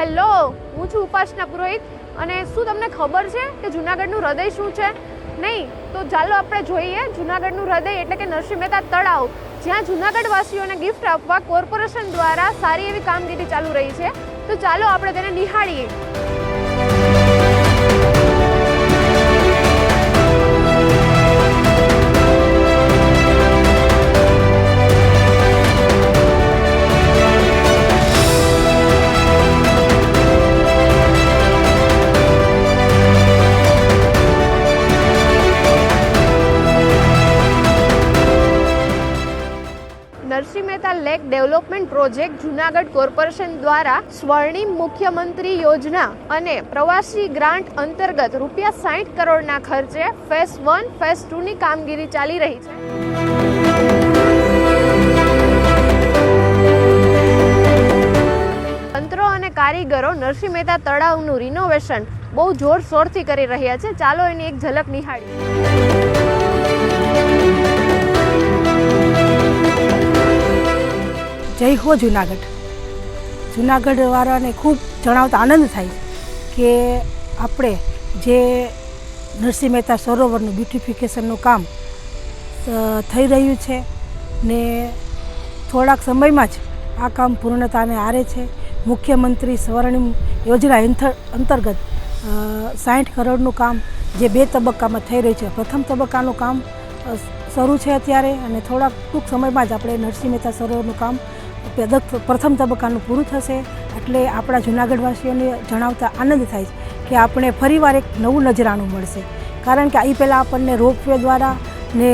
Hello, હું છું ઉપાસના પુરોહિત અને શું તમને ખબર છે કે જૂનાગઢનું હૃદય શું છે? નહીં તો ચાલો આપણે જોઈએ જૂનાગઢનું હૃદય એટલે કે નરસિંહ મહેતા તળાવ, જ્યાં જૂનાગઢ વાસીઓને ગિફ્ટ આપવા કોર્પોરેશન દ્વારા સારી એવી કામગીરી ચાલુ રહી છે. તો ચાલો આપણે તેને નિહાળીએ. Narsinh Mehta lake development project Junagadh corporation દ્વારા સ્વર્ણિમ મુખ્યમંત્રી યોજના અને પ્રવાસી ગ્રાન્ટ અંતર્ગત ₹60 કરોડના ખર્ચે ફેઝ 1 ફેઝ 2 ની કામગીરી ચાલી રહી છે. તંત્રો અને કારીગરો નરસિંહ મહેતા તળાવનું રિનોવેશન બહુ જોરશોરથી કરી રહ્યા છે. ચાલો એની એક ઝલક નિહાળીએ. જય હો જૂનાગઢ. જૂનાગઢવાળાને ખૂબ જણાવતા આનંદ થાય કે આપણે જે નરસિંહ મહેતા સરોવરનું બ્યુટિફિકેશનનું કામ થઈ રહ્યું છે ને થોડાક સમયમાં જ આ કામ પૂર્ણતાને આરે છે. મુખ્યમંત્રી સ્વર્ણિમ યોજના અંતર્ગત 60 કરોડનું કામ જે 2 તબક્કામાં થઈ રહ્યું છે. પ્રથમ તબક્કાનું કામ શરૂ છે અત્યારે અને થોડાક ટૂંક સમયમાં જ આપણે નરસિંહ મહેતા સરોવરનું કામ પ્રથમ તબક્કાનું પૂરું થશે. એટલે આપણા જૂનાગઢવાસીઓને જણાવતા આનંદ થાય છે કે આપણે ફરીવાર એક નવું નજરાણું મળશે. કારણ કે એ પહેલાં આપણને રોપવે દ્વારા ને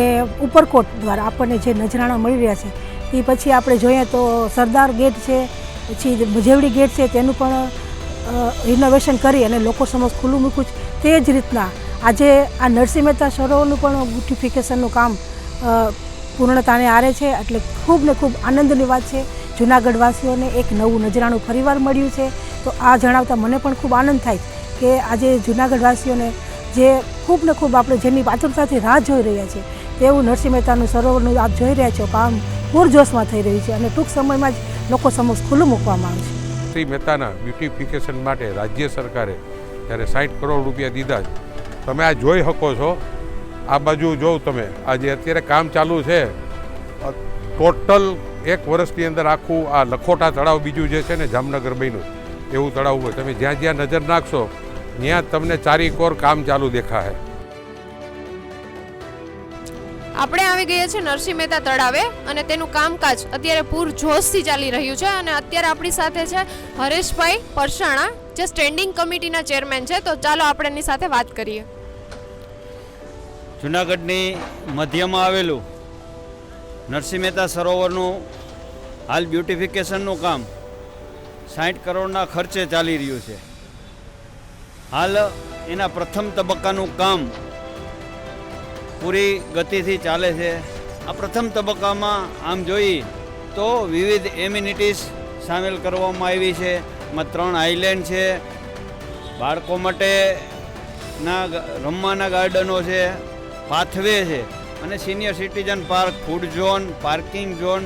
ઉપરકોટ દ્વારા આપણને જે નજરાણા મળી રહ્યા છે એ પછી આપણે જોઈએ તો સરદાર ગેટ છે, પછી ભજેવડી ગેટ છે, તેનું પણ રિનોવેશન કરી અને લોકો સમક્ષ ખુલ્લું મૂક્યું છે. તે જ રીતના આજે આ નરસિંહ મહેતા સરોવરનું પણ બ્યુટિફિકેશનનું કામ પૂર્ણતાને આરે છે. એટલે ખૂબ ને ખૂબ આનંદની વાત છે. જૂનાગઢવાસીઓને એક નવું નજરાણું ફરીવાર મળ્યું છે. તો આ જણાવતા મને પણ ખૂબ આનંદ થાય કે આજે જૂનાગઢવાસીઓને જે ખૂબ ને ખૂબ આપણે જેની આતુરતાથી રાહ જોઈ રહ્યા છે તેવું નરસિંહ મહેતાનું સરોવરનું આપ જોઈ રહ્યા છો કામ પૂરજોશમાં થઈ રહ્યું છે અને ટૂંક સમયમાં જ લોકો સમક્ષ ખુલ્લું મૂકવામાં આવશે. નરસિંહ મહેતાના બ્યુટિફિકેશન માટે રાજ્ય સરકારે જ્યારે 60 કરોડ રૂપિયા દીધા છે. તમે આ જોઈ શકો છો. આ બાજુ જોઉં તમે આજે અત્યારે કામ ચાલુ છે. ટોટલ 1 વર્ષની અંદર આખું આ લખોટા તળાવ બીજું જે છે ને જામનગર બન્યું એવું તળાવ હોય. તમે જ્યાં જ્યાં નજર નાખશો ત્યાં તમને ચારેકોર કામ ચાલુ દેખાશે. આપણે આવી ગયા છે નરસિંહ મહેતા તળાવે અને તેનું કામકાજ અત્યારે પૂરજોશથી ચાલી રહ્યું છે. અને અત્યારે આપણી સાથે છે હરેશભાઈ પરસાણા, જે સ્ટેન્ડિંગ કમિટીના ચેરમેન છે. તો ચાલો આપણે એની સાથે વાત કરીએ. જૂનાગઢની મધ્યમાં આવેલું નરસિંહ મહેતા સરોવરનું હાલ બ્યુટિફિકેશનનું કામ 60 કરોડના ખર્ચે ચાલી રહ્યું છે. હાલ એના પ્રથમ તબક્કાનું કામ પૂરી ગતિથી ચાલે છે. આ પ્રથમ તબક્કામાં આમ જોઈએ તો વિવિધ એમ્યુનિટીઝ સામેલ કરવામાં આવી છે. એમાં 3 આઇલેન્ડ છે, બાળકો માટેના રમવાના ગાર્ડનો છે, પાથવે છે અને senior citizen park, food zone, parking zone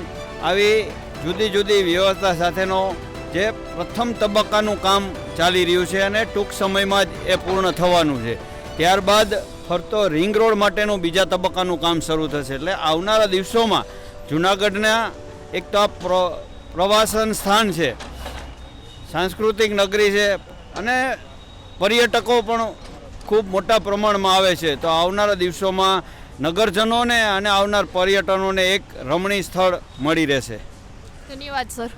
આવી જુદી જુદી વ્યવસ્થા સાથેનો જે પ્રથમ તબક્કાનું કામ ચાલી રહ્યું છે અને ટૂંક સમયમાં જ એ પૂર્ણ થવાનું છે. ત્યારબાદ ફરતો રિંગ રોડ માટેનું બીજા તબક્કાનું કામ શરૂ થશે. એટલે આવનારા દિવસોમાં જૂનાગઢના એક તો આ પ્રવાસન સ્થાન છે, સાંસ્કૃતિક નગરી છે અને પર્યટકો પણ ખૂબ મોટા પ્રમાણમાં આવે છે. તો આવનારા દિવસોમાં નગરજનોને અને આવનાર પર્યટનોને એક રમણીય સ્થળ મળી રહેશે. ધન્યવાદ સર.